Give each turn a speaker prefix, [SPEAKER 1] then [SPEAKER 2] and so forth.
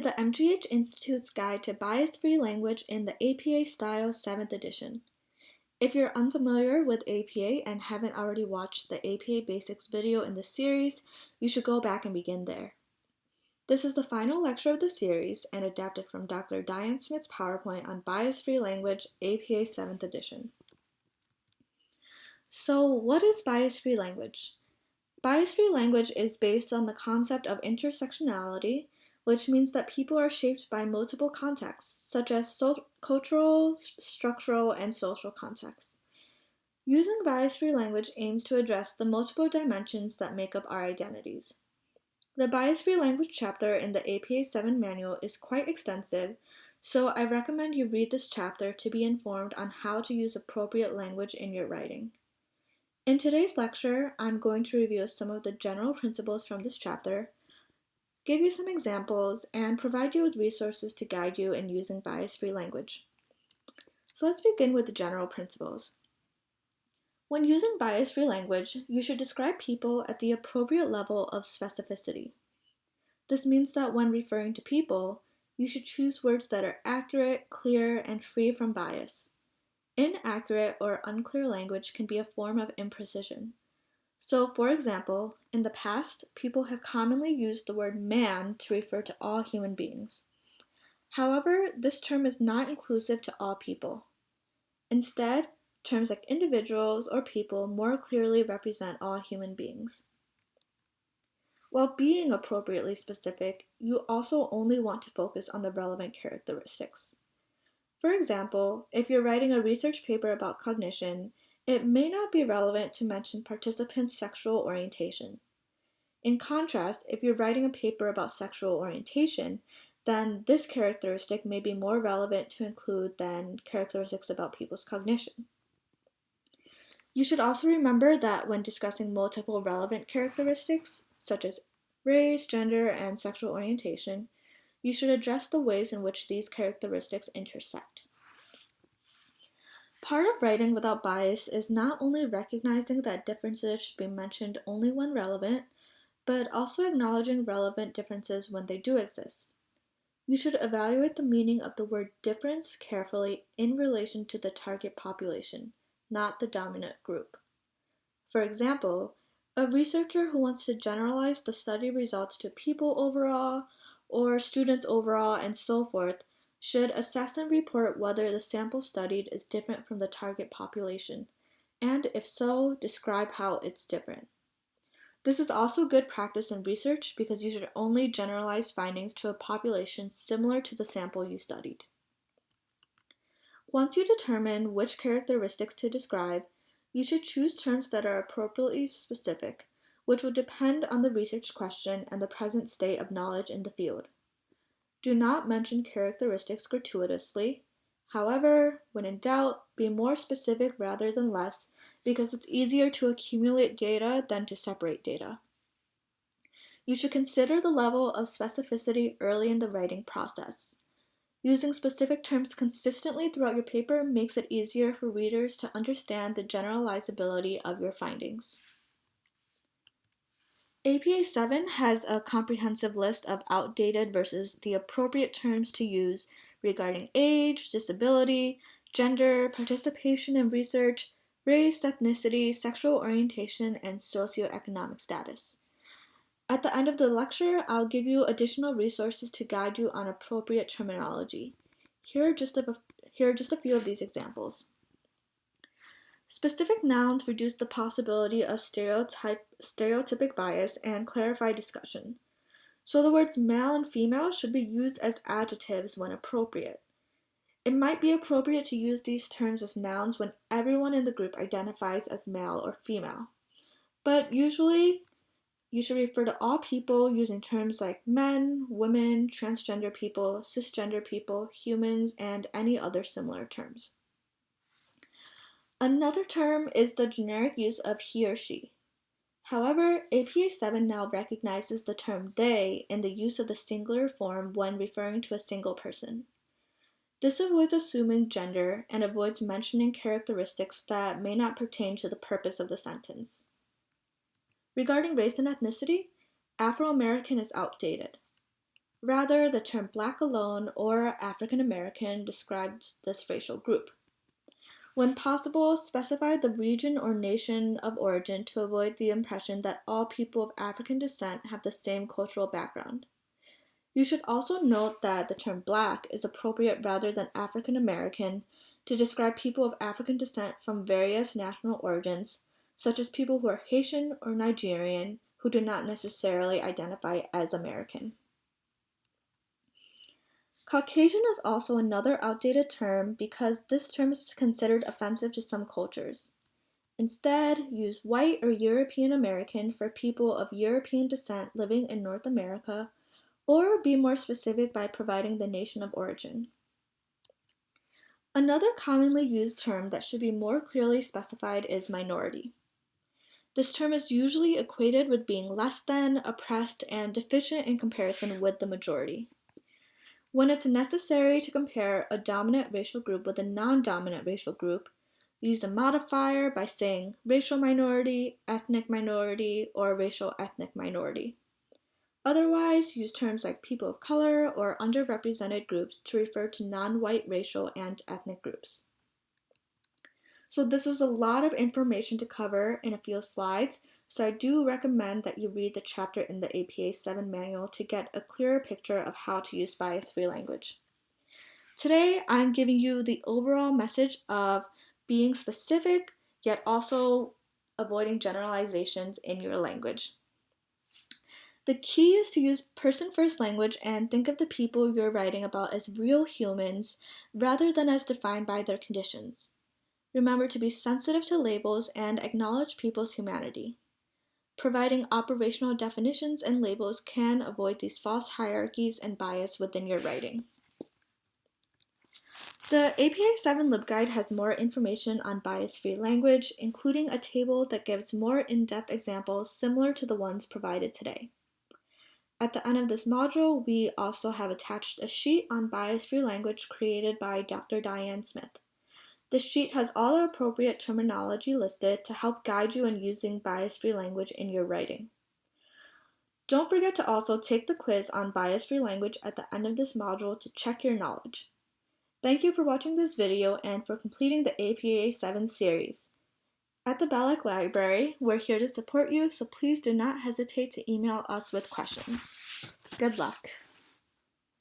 [SPEAKER 1] The MGH Institute's Guide to Bias-Free Language in the APA Style 7th edition. If you're unfamiliar with APA and haven't already watched the APA Basics video in the series, you should go back and begin there. This is the final lecture of the series and adapted from Dr. Diane Smith's PowerPoint on Bias-Free Language, APA 7th edition. So, what is bias-free language? Bias-free language is based on the concept of intersectionality, which means that people are shaped by multiple contexts, such as cultural, structural, and social contexts. Using bias-free language aims to address the multiple dimensions that make up our identities. The bias-free language chapter in the APA 7 manual is quite extensive, so I recommend you read this chapter to be informed on how to use appropriate language in your writing. In today's lecture, I'm going to review some of the general principles from this chapter, give you some examples, and provide you with resources to guide you in using bias-free language. So let's begin with the general principles. When using bias-free language, you should describe people at the appropriate level of specificity. This means that when referring to people, you should choose words that are accurate, clear, and free from bias. Inaccurate or unclear language can be a form of imprecision. So, for example, in the past, people have commonly used the word man to refer to all human beings. However, this term is not inclusive to all people. Instead, terms like individuals or people more clearly represent all human beings. While being appropriately specific, you also only want to focus on the relevant characteristics. For example, if you're writing a research paper about cognition, it may not be relevant to mention participants' sexual orientation. In contrast, if you're writing a paper about sexual orientation, then this characteristic may be more relevant to include than characteristics about people's cognition. You should also remember that when discussing multiple relevant characteristics, such as race, gender, and sexual orientation, you should address the ways in which these characteristics intersect. Part of writing without bias is not only recognizing that differences should be mentioned only when relevant, but also acknowledging relevant differences when they do exist. You should evaluate the meaning of the word difference carefully in relation to the target population, not the dominant group. For example, a researcher who wants to generalize the study results to people overall, or students overall, and so forth, should assess and report whether the sample studied is different from the target population, and if so, describe how it's different. This is also good practice in research because you should only generalize findings to a population similar to the sample you studied. Once you determine which characteristics to describe, you should choose terms that are appropriately specific, which will depend on the research question and the present state of knowledge in the field. Do not mention characteristics gratuitously. However, when in doubt, be more specific rather than less, because it's easier to accumulate data than to separate data. You should consider the level of specificity early in the writing process. Using specific terms consistently throughout your paper makes it easier for readers to understand the generalizability of your findings. APA 7 has a comprehensive list of outdated versus the appropriate terms to use regarding age, disability, gender, participation in research, race, ethnicity, sexual orientation, and socioeconomic status. At the end of the lecture, I'll give you additional resources to guide you on appropriate terminology. Here are just a few of these examples. Specific nouns reduce the possibility of stereotypic bias and clarify discussion. So the words male and female should be used as adjectives when appropriate. It might be appropriate to use these terms as nouns when everyone in the group identifies as male or female. But usually, you should refer to all people using terms like men, women, transgender people, cisgender people, humans, and any other similar terms. Another term is the generic use of he or she. However, APA 7 now recognizes the term they in the use of the singular form when referring to a single person. This avoids assuming gender and avoids mentioning characteristics that may not pertain to the purpose of the sentence. Regarding race and ethnicity, Afro-American is outdated. Rather, the term Black alone or African American describes this racial group. When possible, specify the region or nation of origin to avoid the impression that all people of African descent have the same cultural background. You should also note that the term Black is appropriate rather than African American to describe people of African descent from various national origins, such as people who are Haitian or Nigerian who do not necessarily identify as American. Caucasian is also another outdated term because this term is considered offensive to some cultures. Instead, use white or European American for people of European descent living in North America, or be more specific by providing the nation of origin. Another commonly used term that should be more clearly specified is minority. This term is usually equated with being less than, oppressed, and deficient in comparison with the majority. When it's necessary to compare a dominant racial group with a non-dominant racial group, use a modifier by saying racial minority, ethnic minority, or racial ethnic minority. Otherwise, use terms like people of color or underrepresented groups to refer to non-white racial and ethnic groups. So this was a lot of information to cover in a few slides, so I do recommend that you read the chapter in the APA 7 manual to get a clearer picture of how to use bias-free language. Today, I'm giving you the overall message of being specific, yet also avoiding generalizations in your language. The key is to use person-first language and think of the people you're writing about as real humans rather than as defined by their conditions. Remember to be sensitive to labels and acknowledge people's humanity. Providing operational definitions and labels can avoid these false hierarchies and bias within your writing. The APA 7 LibGuide has more information on bias-free language, including a table that gives more in-depth examples similar to the ones provided today. At the end of this module, we also have attached a sheet on bias-free language created by Dr. Diane Smith. This sheet has all the appropriate terminology listed to help guide you in using bias-free language in your writing. Don't forget to also take the quiz on bias-free language at the end of this module to check your knowledge. Thank you for watching this video and for completing the APA 7 series. At the Ballack Library, we're here to support you, so please do not hesitate to email us with questions. Good luck!